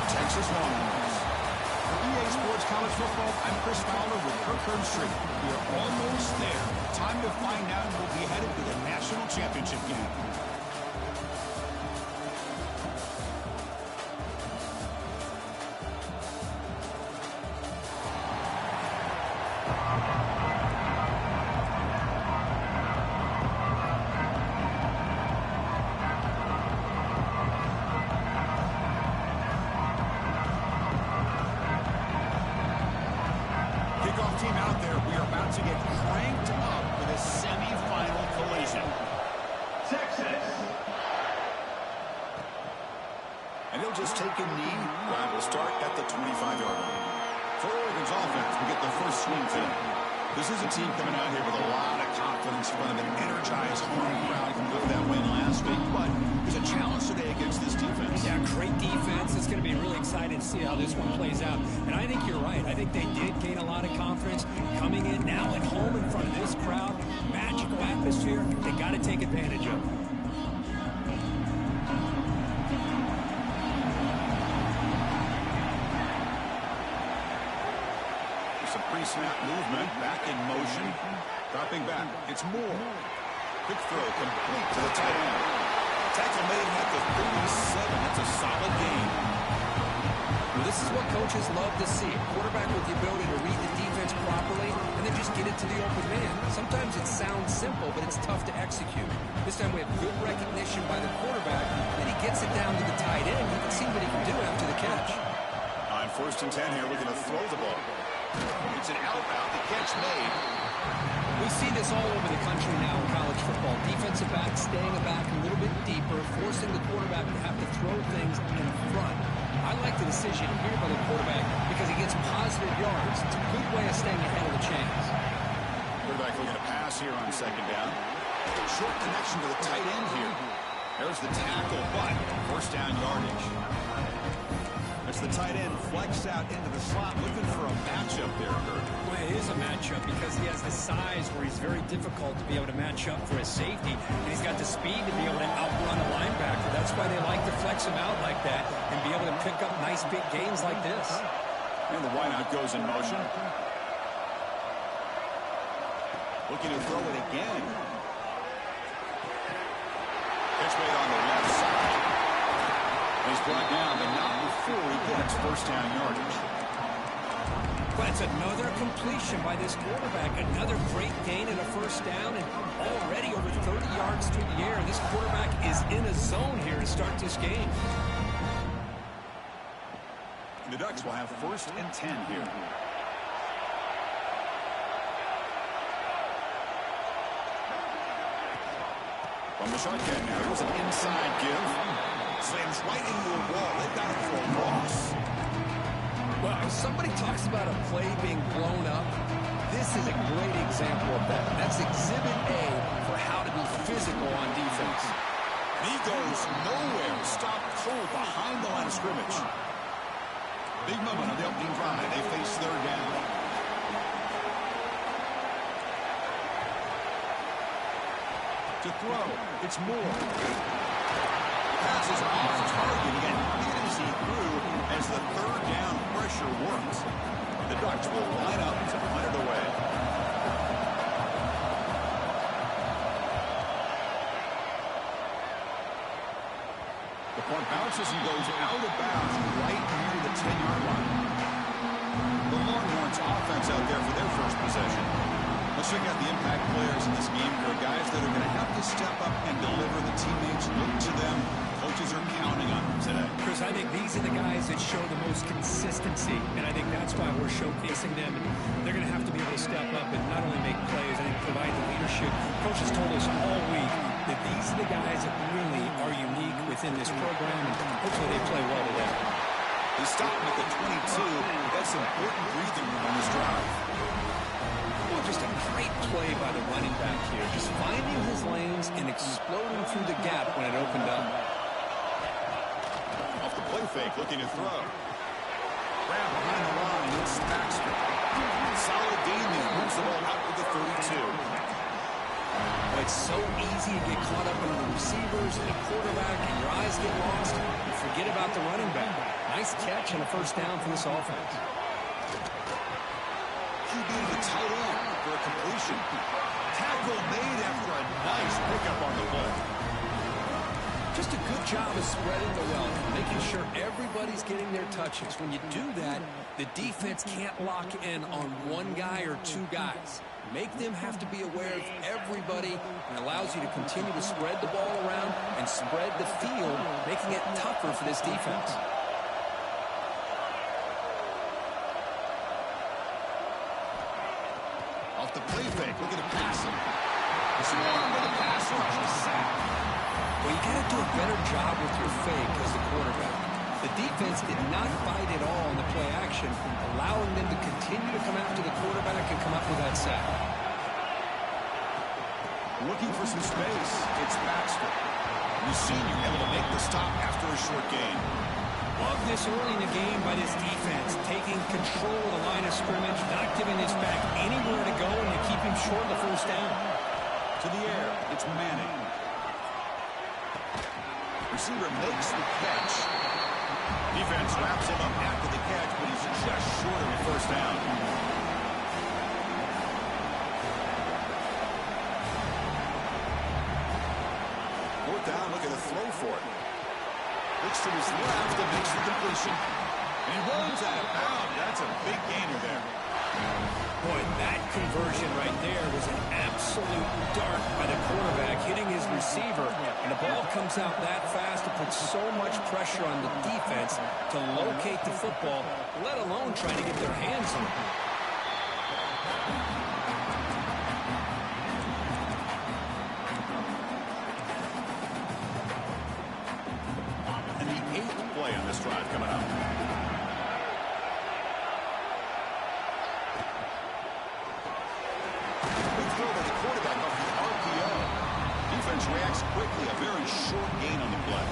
Texas Longhorns. For EA Sports College Football, I'm Chris Fowler with Kirk Herbstreit. We are almost there. Time to find out who will be headed to the national championship game. Team out there, we are about to get cranked up for this semi-final collision. Texas. And he'll just take a knee. Drive will start at the 25-yard line. For Oregon's offense, we get the first swing today. This is a team coming out here with a lot of confidence in front of an energized home crowd coming off that win last week, but there's a challenge today against this defense. Yeah, great defense. It's going to be really exciting to see how this one plays out. And I think you're right. I think they did gain a lot of confidence coming in now at home in front of this crowd. Magical atmosphere. They got to take advantage of it. Some pre-snap movement, back in motion, dropping back. It's Moore. Quick throw, complete to the tight end. Tackle made at the 37. That's a solid gain. Well, this is what coaches love to see. A quarterback with the ability to read the defense properly and then just get it to the open man. Sometimes it sounds simple, but it's tough to execute. This time we have good recognition by the quarterback, and he gets it down to the tight end. You can see what he can do after the catch. On 1st and 10 here, looking to throw the ball. It's an out route. The catch made. We see this all over the country now in college football. Defensive backs staying back a little bit deeper, forcing the quarterback to have to throw things in front. I like the decision here by the quarterback because he gets positive yards. It's a good way of staying ahead of the chains. Quarterback looking to pass here on 2nd down. Short connection to the tight end here. There's the tackle, but 1st down yardage. As the tight end flex out into the slot, looking for a matchup there, Kurt. Well, it is a matchup because he has the size where he's very difficult to be able to match up for his safety. And he's got the speed to be able to outrun a linebacker. That's why they like to flex him out like that and be able to pick up nice big gains like this. And the wideout goes in motion. Looking to throw it again. Catch made on the left side. He's brought down, but not before he gets 1st down yardage. That's another completion by this quarterback. Another great gain and a 1st down, and already over 30 yards through the air. This quarterback is in a zone here to start this game. The Ducks will have 1st and 10 here. From the shotgun now, here's an inside give. Slams right into a wall. They've got it for a loss. Well, somebody talks about a play being blown up. This is a great example of that. That's exhibit A for how to be physical on defense. He goes nowhere. Stopped cold behind the line of scrimmage. Big moment on the opening drive. They face 3rd down. To throw, it's Moore. Passes off target again. Neither does he through as the 3rd down pressure works. The Ducks will line up to punt it away. The punt bounces and goes out of bounds right near the 10-yard line. The Longhorns offense out there for their first possession. Let's check out the impact players in this game. There are guys that are going to have to step up and deliver. The teammates look to them. Coaches are counting on them today. Chris, I think these are the guys that show the most consistency, and I think that's why we're showcasing them. And they're going to have to be able to step up and not only make plays, I think provide the leadership. Coaches told us all week that these are the guys that really are unique within this program, and hopefully they play well today. They stop him at the 22. That's important breathing room on this drive. Well, just a great play by the running back here. Just finding his lanes and exploding through the gap when it opened up. Off the play fake, looking to throw. Grab behind the line, it's Baxter. Solid gain there, moves the ball out to the 32. But it's so easy to get caught up in the receivers and the quarterback, and your eyes get lost. You forget about the running back. Nice catch and a first down for this offense. QB to the tight end for a completion. Tackle made after a nice pickup on the play. Just a good job of spreading the wealth, making sure everybody's getting their touches. When you do that, the defense can't lock in on one guy or two guys. Make them have to be aware of everybody, and allows you to continue to spread the ball around and spread the field, making it tougher for this defense. Off the play fake, look at the passing. This one with the pass rush is sacked. Well, you got to do a better job with your fake as the quarterback. The defense did not fight at all in the play action, allowing them to continue to come after the quarterback and come up with that sack. Looking for some space, it's Baxter. The senior able to make the stop after a short gain. Love this early in the game by this defense, taking control of the line of scrimmage, not giving this back anywhere to go, and to keep him short of the first down. To the air, it's Manning. Receiver makes the catch. Defense wraps him up after the catch, but he's just short of the first down. Fourth down, look at the throw for it. Looks to his left and makes the completion. And he runs out of bounds. That's a big gainer there. Boy, that conversion right there was an absolute dart by the quarterback, hitting his receiver. And the ball comes out that fast to put so much pressure on the defense to locate the football, let alone trying to get their hands on it. And the 8th play on this drive coming up. Reacts quickly, a very short gain on the play.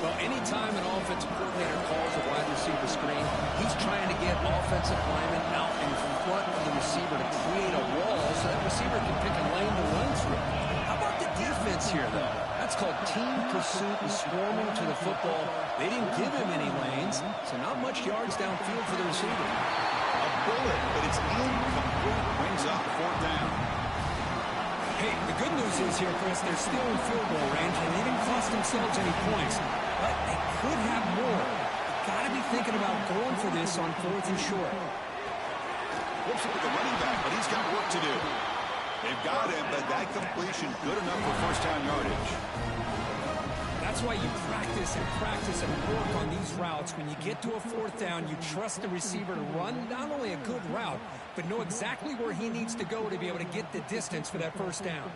Well, anytime an offensive coordinator calls a wide receiver screen, he's trying to get offensive linemen out in front of the receiver to create a wall so that receiver can pick a lane to run through. How about the defense here, though? That's called team pursuit and swarming to the football. They didn't give him any lanes, so not much yards downfield for the receiver. A bullet, but it's incomplete. Brings up fourth down. Hey, the good news is here, Chris, they're still in field goal range, and they didn't cost themselves any points. But they could have more. Got to be thinking about going for this on 4th and short. Looks like the running back, but he's got work to do. They've got him, but that completion good enough for first down yardage. That's why you practice and work on these routes. When you get to a 4th down, you trust the receiver to run not only a good route, but know exactly where he needs to go to be able to get the distance for that first down.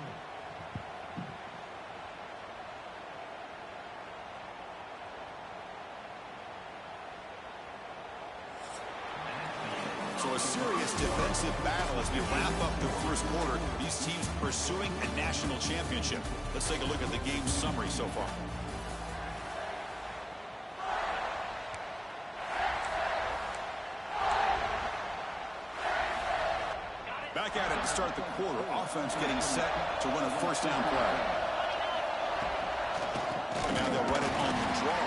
So a serious defensive battle as we wrap up the first quarter. These teams pursuing a national championship. Let's take a look at the game summary so far. Back at it to start the quarter. Offense getting set to run a first down play. And now they'll run it on the draw.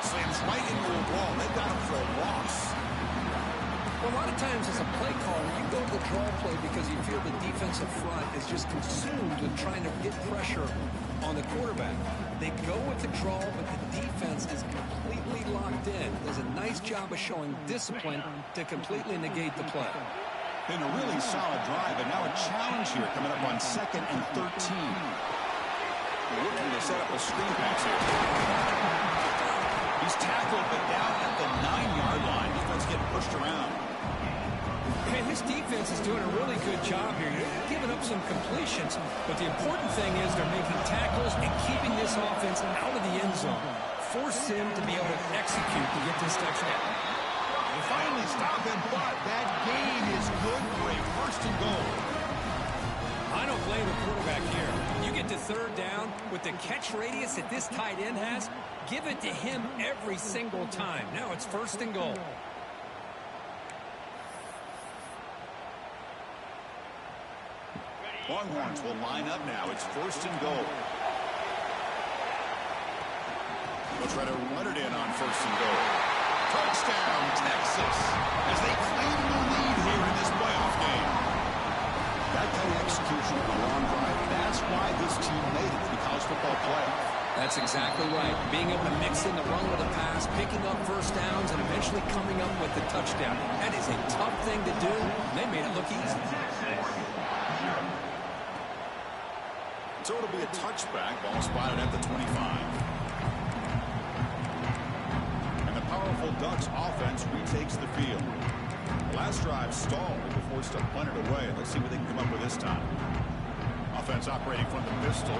Slams right into a wall. They've got him for a loss. Well, a lot of times as a play caller, you go to the draw play because you feel the defensive front is just consumed with trying to get pressure on the quarterback. They go with the draw, but the defense is completely locked in. Does a nice job of showing discipline to completely negate the play. Been a really solid drive, and now a challenge here coming up on 2nd and 13. Looking to set up a screen pass here. He's tackled, but down at the 9-yard line. Defense getting pushed around. Hey, this defense is doing a really good job here. They're giving up some completions, but the important thing is they're making tackles and keeping this offense out of the end zone. Force him to be able to execute to get this touchdown. They finally stop him, but that gain is good for a first and goal. I don't blame the quarterback here. You get to 3rd down with the catch radius that this tight end has, give it to him every single time. Now it's 1st and goal. Longhorns will line up now. It's 1st and goal. They'll try to run it in on first and goal. Touchdown, Texas, as they claim the lead here in this playoff game. That kind of execution on a long drive, that's why this team made it to the college football playoff. That's exactly right. Being able to mix in the run with a pass, picking up first downs, and eventually coming up with the touchdown. That is a tough thing to do, and they made it look easy. So it'll be a touchback, ball spotted at the 25. And the powerful Ducks offense retakes the field. The last drive stalled. They were forced to punt it away. Let's see what they can come up with this time. Offense operating from the pistol.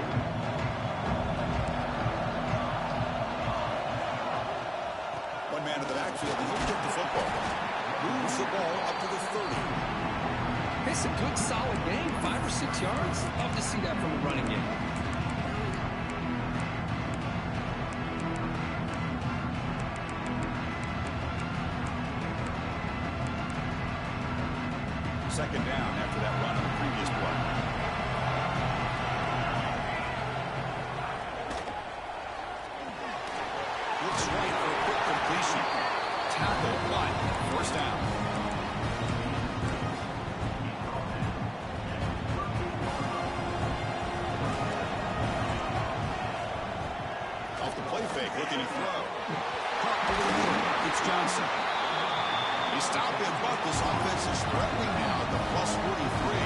One man in the backfield, and he'll get the football. Moves the ball up to the 30. It's a good, solid game. 5 or 6 yards. Love to see that from the running game. Second down after that run on the previous play. Looks right for a quick completion. Tackle, but first down. Off the play fake, looking to throw. Caught over the middle. It's Johnson. He stopped it, but this offense is threatening now at the plus 43.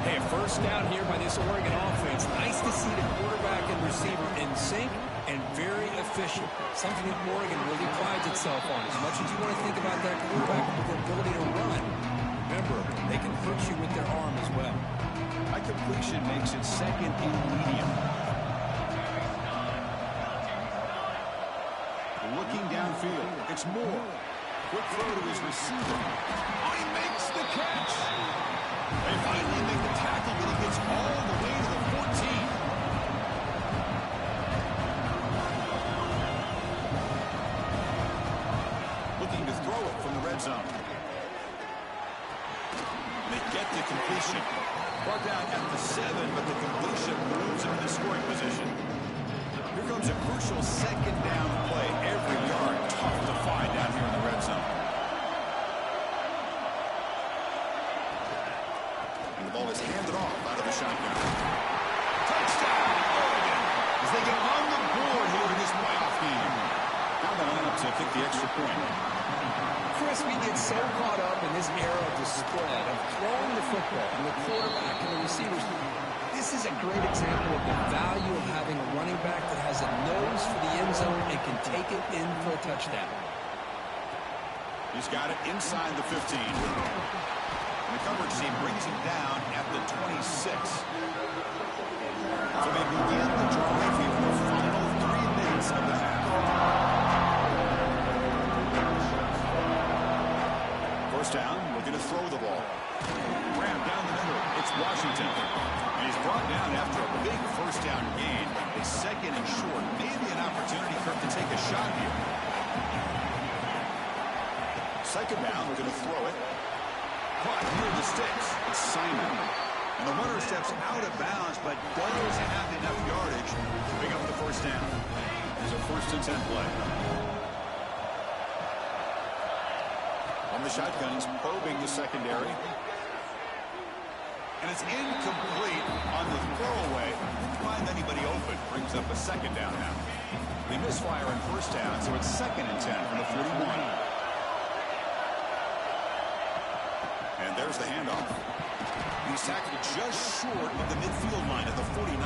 Hey, a first down here by this Oregon offense. Nice to see the quarterback and receiver in sync and very efficient. Something that Oregon really prides itself on. As much as you want to think about that quarterback with their ability to run, remember, they can hurt you with their arm as well. High completion makes it second and medium. Looking downfield, it's Moore. Quick throw to his receiver. Oh, he makes the catch. They finally make the tackle, but he gets all the way to the 14. Looking to throw it from the red zone. They get the completion. Brought down at the 7, but the completion moves him into scoring position. Here comes a crucial second down play. Every yard tough to find down here in the red zone. And the ball is handed off out of the shotgun. Touchdown, Oregon, as they get on the board here in this playoff game. Now the lineup to kick the extra point. Chris, we get so caught up in this era of the spread, of throwing the football and the quarterback and the receivers. This is a great example of the value of having a running back that has a nose for the end zone and can take it in for a touchdown. He's got it inside the 15. And the coverage team brings him down at the 26. So they begin the drive here in the final 3 minutes of the half. First down, looking to throw the ball. Ram down the middle. It's Washington. And he's brought down after a big first down gain. A second and short. Maybe an opportunity for him to take a shot here. Second down, we're going to throw it. Caught near the sticks. It's Simon. And the runner steps out of bounds, but does have enough yardage to pick up the first down. There's a 1st and 10 play. On the shotgun, he's probing the secondary. And it's incomplete on the throwaway. Didn't find anybody open. Brings up a second down now. They misfire on first down, so it's 2nd and 10 from the 41. And there's the handoff. He's tackled just short of the midfield line at the 49.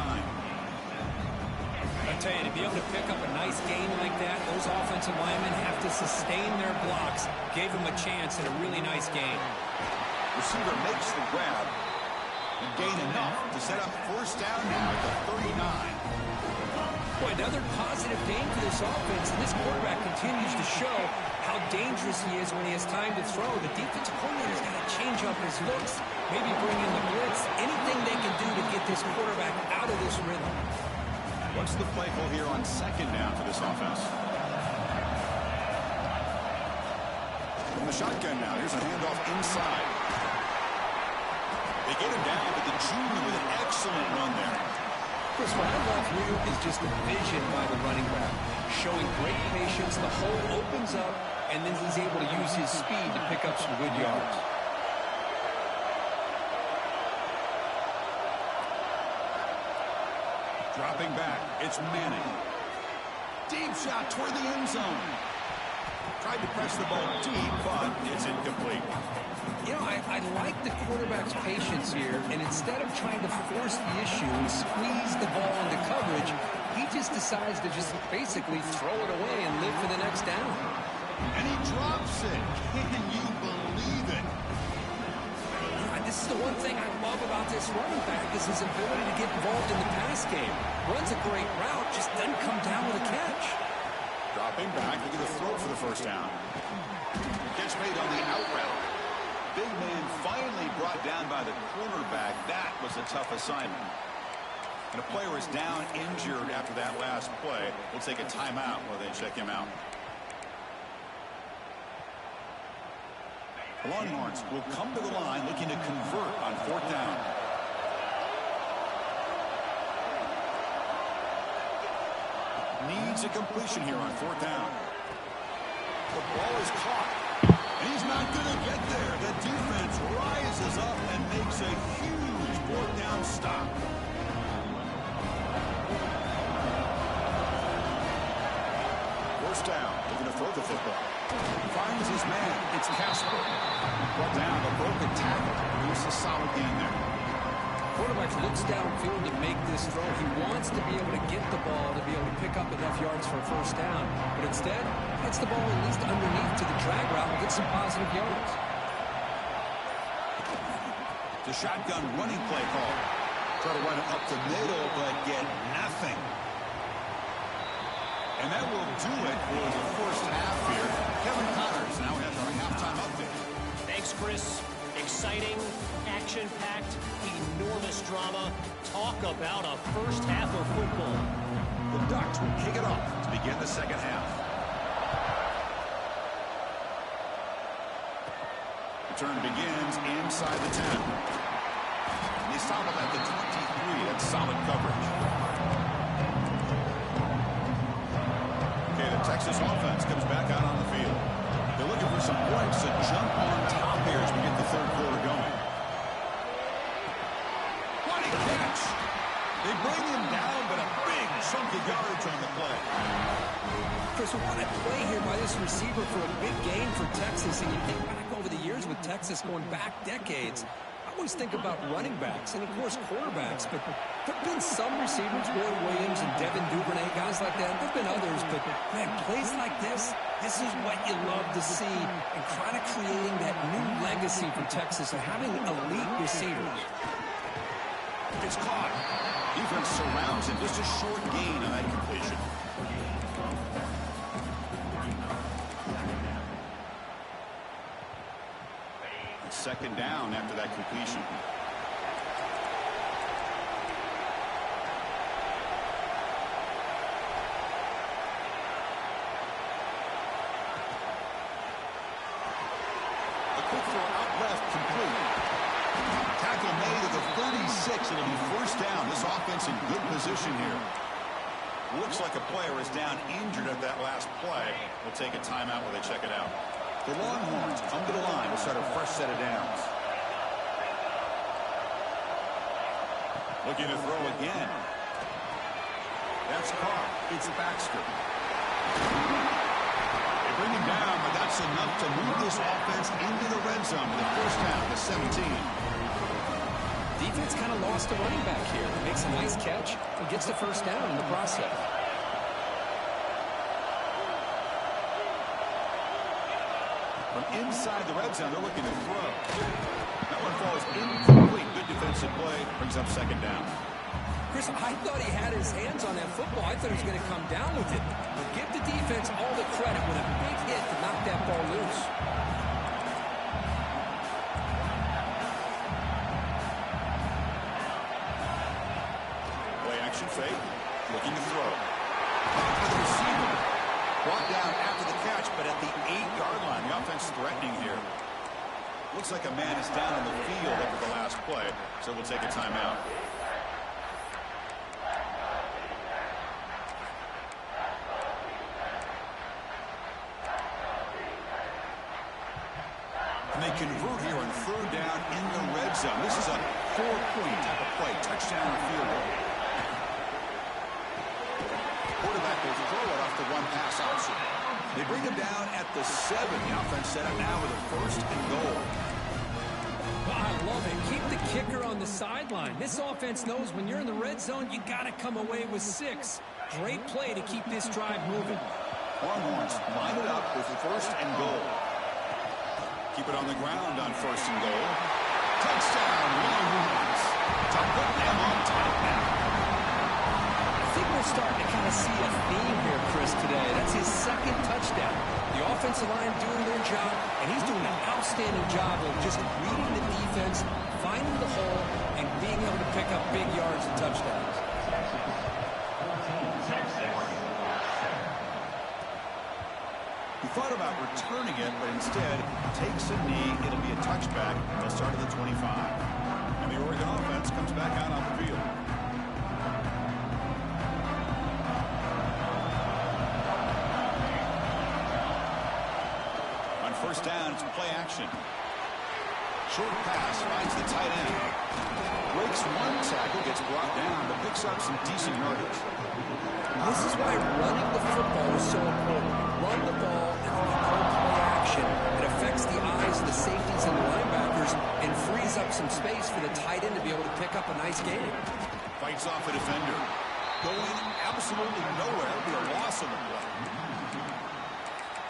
I tell you, to be able to pick up a nice gain like that, those offensive linemen have to sustain their blocks. Gave him a chance at a really nice gain. Receiver makes the grab and gain enough to set up first down now at the 39. Boy, another positive gain for this offense, and this quarterback continues to show how dangerous he is when he has time to throw. The defensive coordinator's got to change up his looks, maybe bring in the blitz, anything they can do to get this quarterback out of this rhythm. What's the play call here on second down for this offense? From the shotgun now, here's a handoff inside. They get him down, but the junior with an excellent run there. Chris, what I love here is just the vision by the running back. Showing great patience, the hole opens up, and then he's able to use his speed to pick up some good yards. Dropping back, it's Manning. Deep shot toward the end zone. Tried to press the ball deep, but it's incomplete. You know, I like the quarterback's patience here, and instead of trying to force the issue and squeeze the ball into coverage, he just decides to just basically throw it away and live for the next down. And he drops it. Can you believe it? This is the one thing I love about this running back is his ability to get involved in the pass game. Runs a great route, just doesn't come down with a catch. Dropping back, looking to throw for the first down. Catch made on the out route. Big man finally brought down by the cornerback. That was a tough assignment. And a player is down injured after that last play. We'll take a timeout while they check him out. The Longhorns will come to the line looking to convert on fourth down. Needs a completion here on fourth down. The ball is caught. And he's not going to get there. The defense rises up and makes a huge fourth down stop. First down. Looking to throw the football. Finds his man. It's Casper. Brought down a broken tackle. Produce a solid gain there. Quarterback looks downfield to make this throw. He wants to be able to get the ball to be able to pick up enough yards for a first down. But instead, gets the ball at least underneath to the drag route and gets some positive yards. The shotgun running play call. Try to run it up the middle, but get nothing. And that will do it for the first half here. Kevin Connors now has our halftime update. Thanks, Chris. Exciting, action-packed, enormous drama. Talk about a first half of football. The Ducks will kick it off to begin the second half. Return begins inside the 10. And they stop him at the 23. That's solid coverage. Okay, the Texas offense comes back out on the field. They're looking for some points to jump on top here as we get the third quarter going. What a catch! They bring him down, but a big chunk of yardage on the play. Chris, what a play here by this receiver for a big gain for Texas. And you think back over the years with Texas going back decades, I always think about running backs and, of course, quarterbacks. But there have been some receivers, Roy Williams and Devin Duvernay, guys like that. There have been others, but, man, plays like this is what you love to see, and kind of creating that new legacy for Texas and having elite receivers. It's caught. Defense surrounds him. Just a short gain on that completion. Second down after that completion. A quick throw out left, complete. Tackle made at the 36. It'll be first down. This offense in good position here. Looks like a player is down injured at that last play. We'll take a timeout while they check it out. The Longhorns come to the line to start a fresh set of downs. Looking to throw again. That's caught. It's Baxter. They bring him down, but that's enough to move this offense into the red zone with the first down to 17. Defense kind of lost the running back here. Makes a nice catch and gets the first down in the process. From inside the red zone, they're looking to throw. That one falls incomplete. Good defensive play. Brings up second down. Chris, I thought he had his hands on that football. I thought he was going to come down with it. But give the defense all the credit with a big hit to knock that ball loose. Play action fake. Looking to throw. For the receiver. Brought down after the catch, but at the 8-yard line. The offense threatening here. Looks like a man is down on the field after the last play, so we'll take a timeout. they convert here on third down in the red zone. This is a 4-point type of play, touchdown or field goal. Quarterback will throw it off the one-pass option. They bring him down at the 7. The offense set up now with a 1st and goal. Well, I love it. Keep the kicker on the sideline. This offense knows when you're in the red zone, you got to come away with 6. Great play to keep this drive moving. Longhorns line it up with 1st and goal. Keep it on the ground on 1st and goal. Touchdown, Longhorns. To put them on top now. I think we're starting to kind of see a theme here, Chris, today. That's his 2nd touchdown. The offensive line doing their job, and he's doing an outstanding job of just reading the defense, finding the hole, and being able to pick up big yards and touchdowns. He thought about returning it, but instead takes a knee. It'll be a touchback. They'll start at the 25. And the Oregon offense comes back out on the field. On 1st down, it's play action. Short pass finds the tight end. Breaks one tackle, gets brought down, but picks up some decent yardage. This is why running the football is so important. Run the ball and then you call play action. It affects the eyes of the safeties and the linebackers and frees up some space for the tight end to be able to pick up a nice game. Fights off a defender. Going absolutely nowhere. It'll be a loss of the play.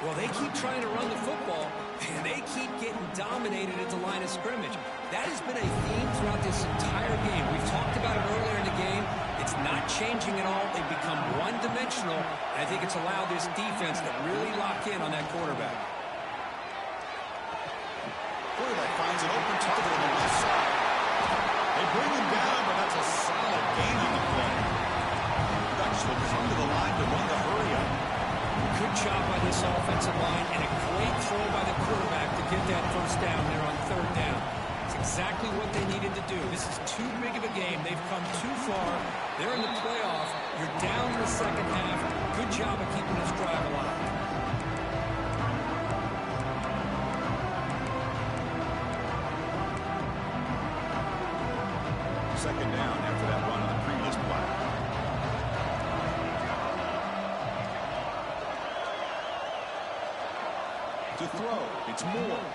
Well, they keep trying to run the football, and they keep getting dominated at the line of scrimmage. That has been a theme throughout this entire game. We've talked about it earlier in the game. It's not changing at all. They've become one-dimensional, and I think it's allowed this defense to really lock in on that quarterback. Quarterback finds an open target on the left side. They bring him down, but that's a solid gain on the play. Ducks will come to the line to run the hurry-up. Good job by this offensive line, and a great throw by the quarterback to get that 1st down there on 3rd down. It's exactly what they needed to do. This is too big of a game. They've come too far. They're in the playoff. You're down in the 2nd half. Good job of keeping this drive alive. Second down after that run on the previous play. To throw, it's Moore.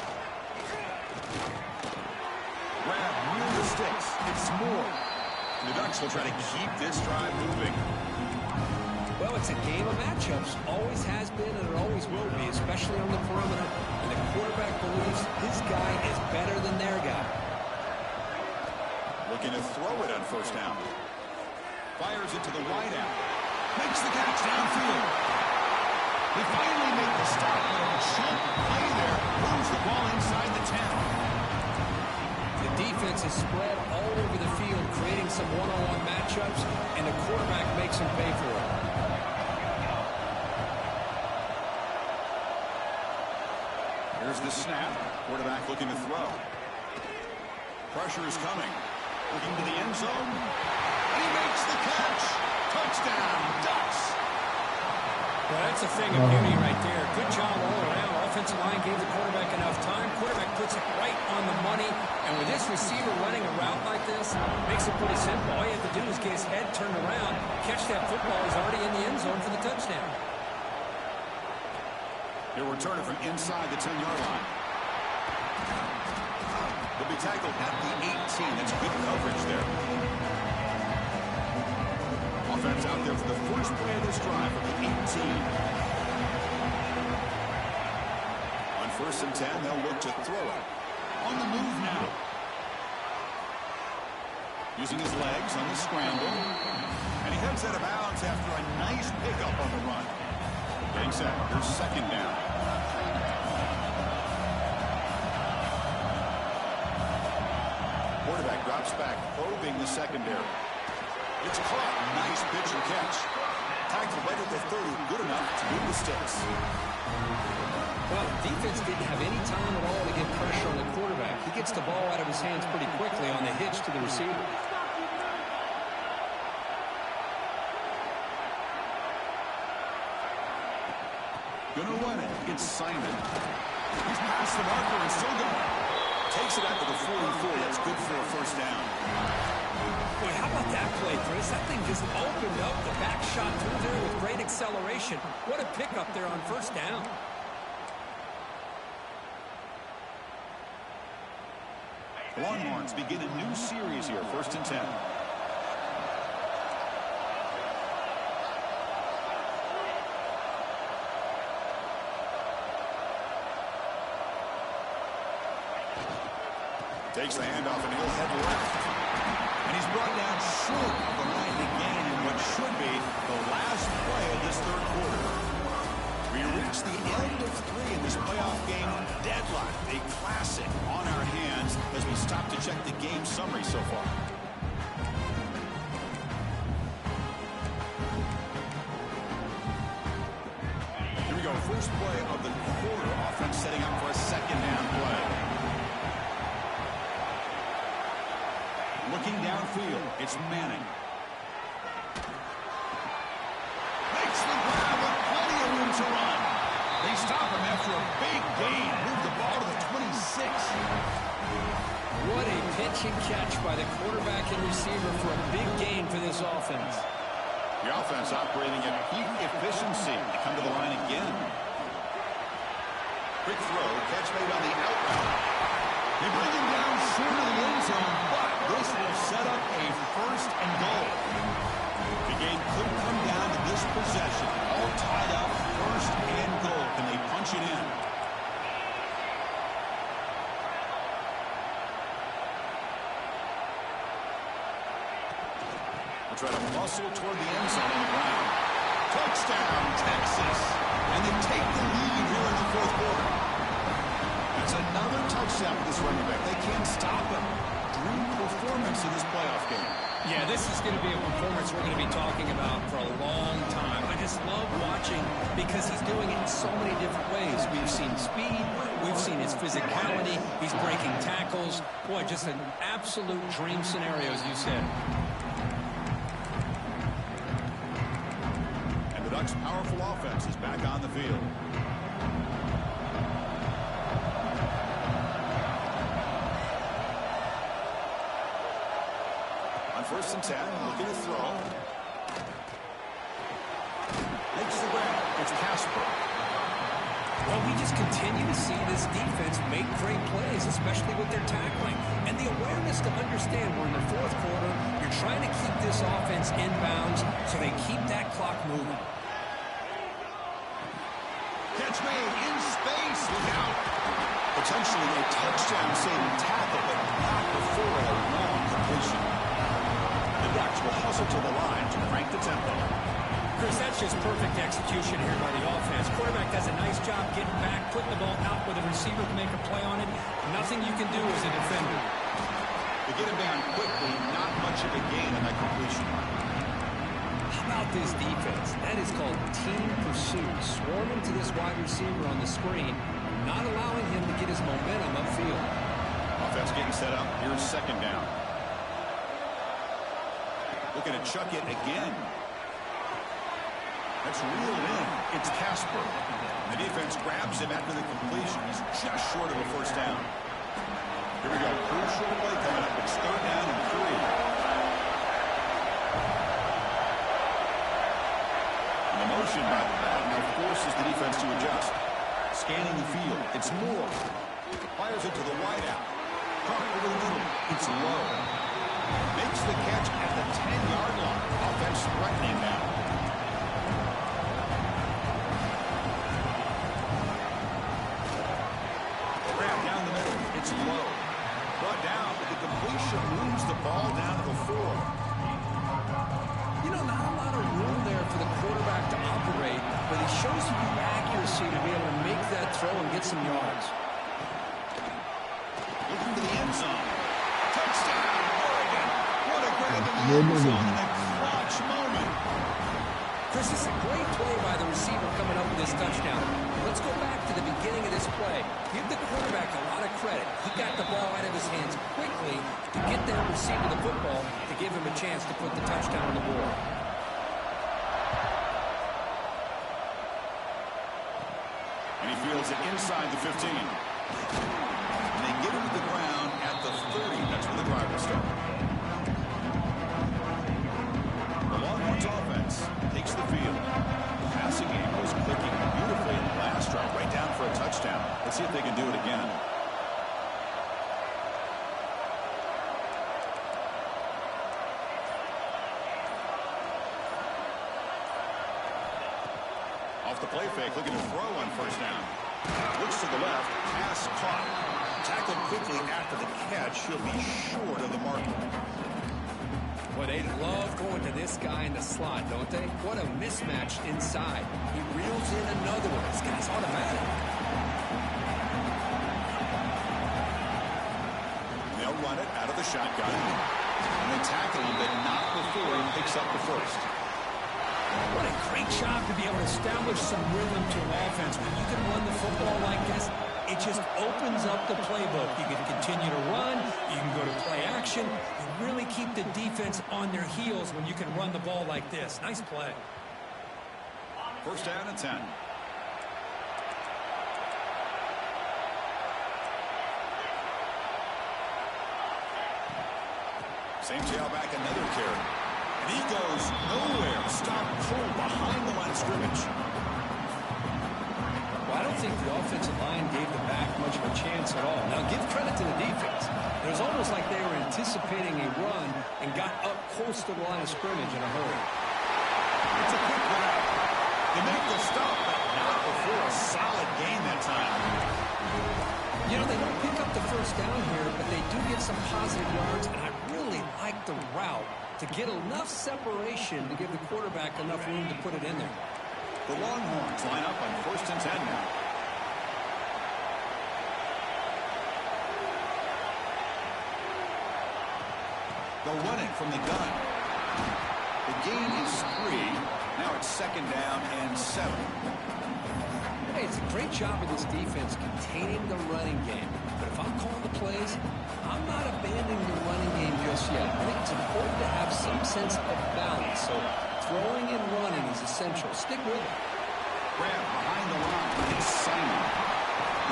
Grab near the sticks, it's Moore. The Ducks will try to keep this drive moving. Well, it's a game of matchups. Always has been and it always will be, especially on the perimeter. And the quarterback believes his guy is better than their guy. Looking to throw it on 1st down. Fires it to the wide out. Makes the catch downfield. They finally make the stop, but a chunk play there. Moves the ball inside the 10. The defense is spread all over the field, creating some one-on-one matchups, and the quarterback makes them pay for it. Here's the snap. Quarterback looking to throw. Pressure is coming. Looking to the end zone. And he makes the catch. Touchdown, Ducks. Well, that's a thing of beauty right there. Good job all around. Offensive line gave the quarterback enough time. Quarterback puts it right on the money. And with this receiver running a route like this, makes it pretty simple. All you have to do is get his head turned around, catch that football. He's already in the end zone for the touchdown. He'll return it from inside the 10-yard line. He'll be tackled at the 18. That's good coverage there. Offense out there for the first play of this drive from the 18. On 1st and 10, they'll look to throw it. On the move now. Using his legs on the scramble. And he heads out of bounds after a nice pickup on the run. Getting set. Here's 2nd down. Quarterback drops back, probing the secondary. It's caught. Nice pitch and catch. Tackled right at the 30. Good enough to move the sticks. Well, the defense didn't have any time at all to get pressure on the quarterback. He gets the ball out of his hands pretty quickly on the hitch to the receiver. Gonna run it. It's Simon. He's past the marker and still going. Takes it out to the 44. That's good for a first down. Boy, how about that play, Chris? That thing just opened up. The back shot through there with great acceleration. What a pickup there on first down. Longhorns begin a new series here, 1st and 10. Takes the handoff and he'll head left. And he's brought down short of the line to gain in what should be the last play of this third quarter. We reach the end of 3 in this playoff game. Deadlocked, a classic on our hands as we stop to check the game summary so far. Here we go, first play of the quarter. Offense setting up for a second down play. Looking downfield, it's Manning. Makes the grab with plenty of room to run. They stop him after a big gain. Move the ball to the 26. What a pitch and catch by the quarterback and receiver for a big gain for this offense. The offense operating at peak efficiency. They come to the line again. Quick throw, catch made on the out route. They bring him down short of the end zone, but this will set up a first and goal. The game could come down to this possession. All tied up, first and goal. Can they punch it in? We'll try to muscle toward the end zone on the ground. Touchdown, Texas. And they take the lead here in the fourth quarter. That's another touchdown for this running back. They can't stop him. Dream performance in this playoff game. Yeah, this is going to be a performance we're going to be talking about for a long time. I just love watching because he's doing it in so many different ways. We've seen speed. We've seen his physicality. He's breaking tackles. Boy, just an absolute dream scenario, as you said. And the Ducks' powerful offense is back on the field. First and 10, looking to throw. Makes the grab. It's Casper. Well, we just continue to see this defense make great plays, especially with their tackling. And the awareness to understand we're in the fourth quarter, you're trying to keep this offense in bounds so they keep that clock moving. Catch made in space. Look out. Potentially a touchdown-saving tackle, but not before a long completion. Ducks will hustle to the line to crank the tempo. Chris, that's just perfect execution here by the offense. Quarterback does a nice job getting back, putting the ball out where the receiver can make a play on it. Nothing you can do as a defender. They get him down quickly, not much of a gain on that completion. How about this defense? That is called team pursuit. Swarming to this wide receiver on the screen, not allowing him to get his momentum upfield. Offense getting set up. Here's second down. Looking to chuck it again. That's reeled in. It's Casper. The defense grabs him after the completion. He's just short of a first down. Here we go. Crucial play coming up. It's third down and 3. And the motion by the back now forces the defense to adjust. Scanning the field. It's Moore. Fires it to the wideout. Caught over the middle. It's low. Makes the catch at the 10-yard line. Offense threatening now. Grab down the middle. It's low. Brought down, but the completion moves the ball down to the 4. You know, not a lot of room there for the quarterback to operate, but he shows you the accuracy to be able to make that throw and get some yards. Looking to the end zone. Touchdown, Oregon. What a grab in the end zone in a clutch moment. Chris, this is a great play by the receiver coming up with this touchdown. Let's go back to the beginning of this play. Give the quarterback a lot of credit. He got the ball out of his hands quickly to get that receiver the football to give him a chance to put the touchdown on the board. And he fields it inside the 15. And they get him to the ground at the 30. That's where the drive will start. The Longhorns offense takes the field. The passing game was clicking beautifully in the last drive, right down for a touchdown. Let's see if they can do it again. Off the play fake, looking to throw on first down. Looks to the left, pass caught. Tackled quickly after the catch. He'll be short of the mark. Well, they love going to this guy in the slot, don't they? What a mismatch inside. He reels in another one. This guy's automatic. They'll run it out of the shotgun. And they tackle him, but not before he picks up the first. What a great job to be able to establish some rhythm to an offense. When you can run the football like this, it just opens up the playbook. You can continue to run. You can go to play action. You really keep the defense on their heels when you can run the ball like this. Nice play. First down and 10. Same tailback, another carry. And he goes nowhere. Stop cold behind the line of scrimmage. Well, I don't think the offensive line gave the back much of a chance at all. Now, give credit to the defense. It was almost like they were anticipating a run and got up close to the line of scrimmage in a hurry. It's a quick grab. They make the stop, but not before a solid gain that time. You know, they don't pick up the first down here, but they do get some positive yards, and I really like the route to get enough separation to give the quarterback enough room to put it in there. The Longhorns line up on first and 10 now. They'll run it from the gun. The gain is 3. Now it's second down and 7. Hey, it's a great job of this defense containing the running game. But if I'm calling the plays, I'm not abandoning the running game just yet. I think it's important to have some sense of balance. So throwing and running is essential. Stick with it. Grab behind the line. It's Simon.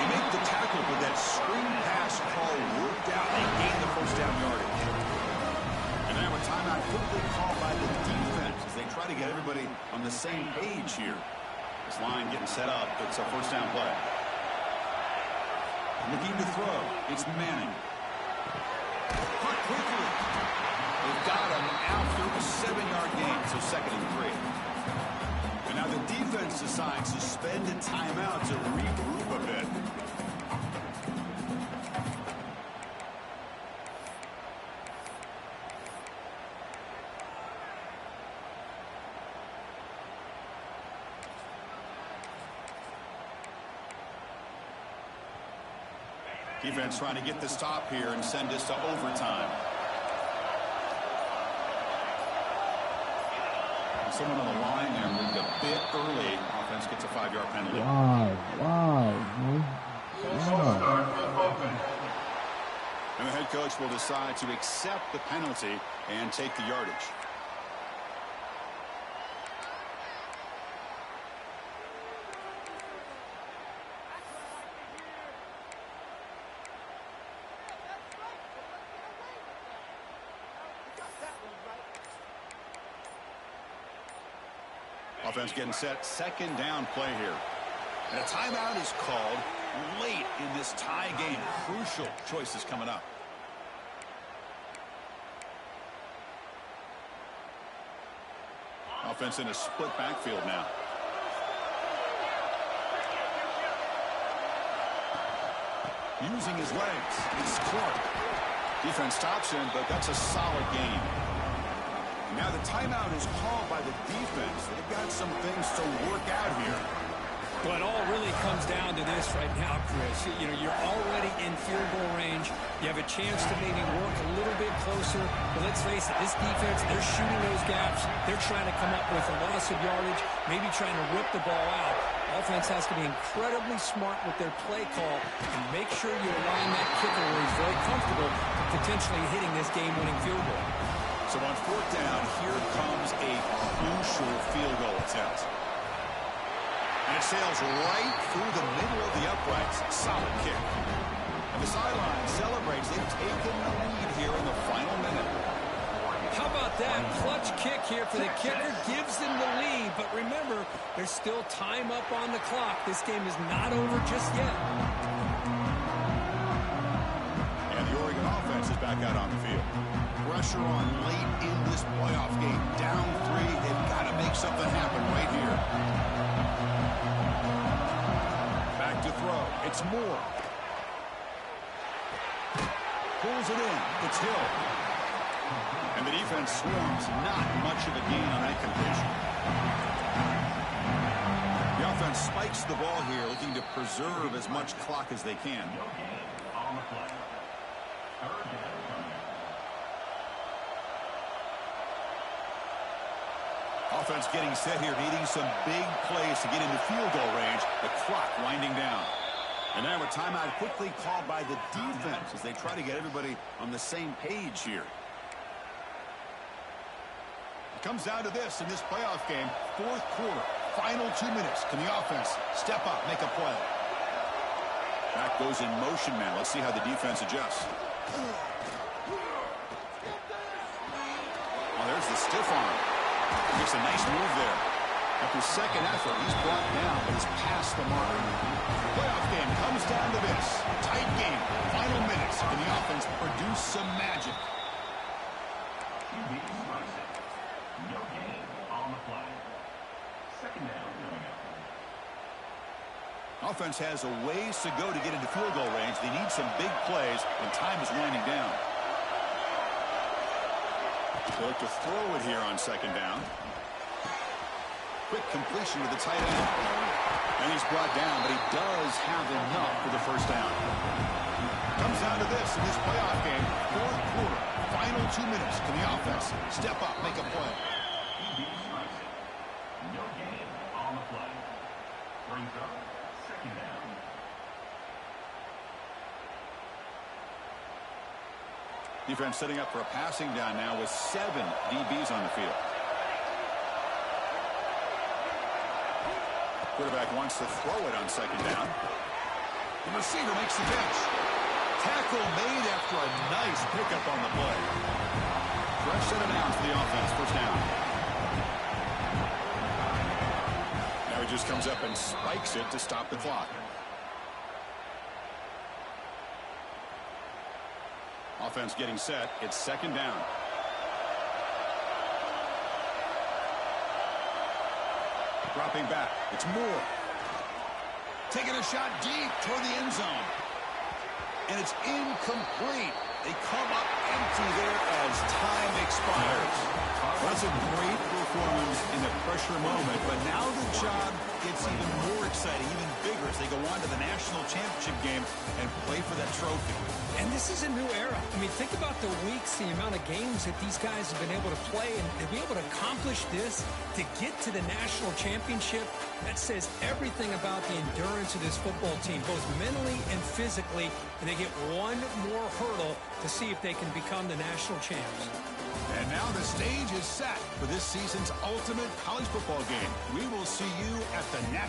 They make the tackle, but that screen pass call worked out and gained the first down yardage. And now a timeout quickly called by the defense as they try to get everybody on the same page here. This line getting set up. It's a first down play. Looking to throw. It's Manning. Caught quickly. They've got him after a 7-yard gain, so second and 3. And now the defense decides to spend a timeout to regroup a bit. Defense trying to get the stop here and send this to overtime. Someone on the line there moved a bit early. Offense gets a 5-yard penalty. Wow. And the head coach will decide to accept the penalty and take the yardage. Offense getting set, second down play here. And a timeout is called late in this tie game. Crucial choices coming up. Offense in a split backfield now. Using his legs, it's Clark. Defense stops him, but that's a solid gain. Now the timeout is called by the defense. They've got some things to work out here. Well, it all really comes down to this right now, Chris. You know, you're already in field goal range. You have a chance to maybe work a little bit closer. But let's face it, this defense, they're shooting those gaps. They're trying to come up with a loss of yardage, maybe trying to rip the ball out. Offense has to be incredibly smart with their play call and make sure you align that kicker where he's very comfortable potentially hitting this game-winning field goal. So on fourth down, here comes a crucial field goal attempt. And it sails right through the middle of the uprights. Solid kick. And the sideline celebrates. They've taken the lead here in the final minute. How about that? Clutch kick here for the kicker. Gives them the lead. But remember, there's still time up on the clock. This game is not over just yet. And the Oregon offense is back out on the field. Pressure on late in this playoff game. Down 3. They've got to make something happen right here. Back to throw. It's Moore. Pulls it in. It's Hill. And the defense swarms. Not much of a gain on that completion. The offense spikes the ball here, looking to preserve as much clock as they can. Offense getting set here, needing some big plays to get into field goal range. The clock winding down. And now a timeout quickly called by the defense as they try to get everybody on the same page here. It comes down to this in this playoff game. Fourth quarter, final 2 minutes. Can the offense step up, make a play? Back goes in motion now. Let's see how the defense adjusts. Oh, there's the stiff arm. Makes a nice move there. After second effort, he's brought down, but he's past the mark. Playoff game comes down to this. Tight game. Final minutes. Can the offense produce some magic? No gain on the play. Second down coming up. Offense has a ways to go to get into field goal range. They need some big plays, and time is winding down. They look to throw it here on second down. Quick completion to the tight end. And he's brought down, but he does have enough for the first down. Comes down to this in this playoff game. Fourth quarter, final 2 minutes. Can the offense step up, make a play? No gain on the play. Brings up second down. Defense setting up for a passing down now with 7 DBs on the field. Quarterback wants to throw it on second down. The receiver makes the catch. Tackle made after a nice pickup on the play. Fresh set of downs for the offense. First down. Now he just comes up and spikes it to stop the clock. Offense getting set. It's second down. Dropping back. It's Moore. Taking a shot deep toward the end zone. And it's incomplete. They come up empty there as time expires. That's a great performance in a pressure moment, but now the job gets even more exciting, even bigger as they go on to the national championship game and play for that trophy. And this is a new era. I mean, think about the weeks, the amount of games that these guys have been able to play, and to be able to accomplish this, to get to the national championship, that says everything about the endurance of this football team, both mentally and physically, and they get one more hurdle to see if they can become the national champs. And now the stage is set for this season's ultimate college football game. We will see you at the national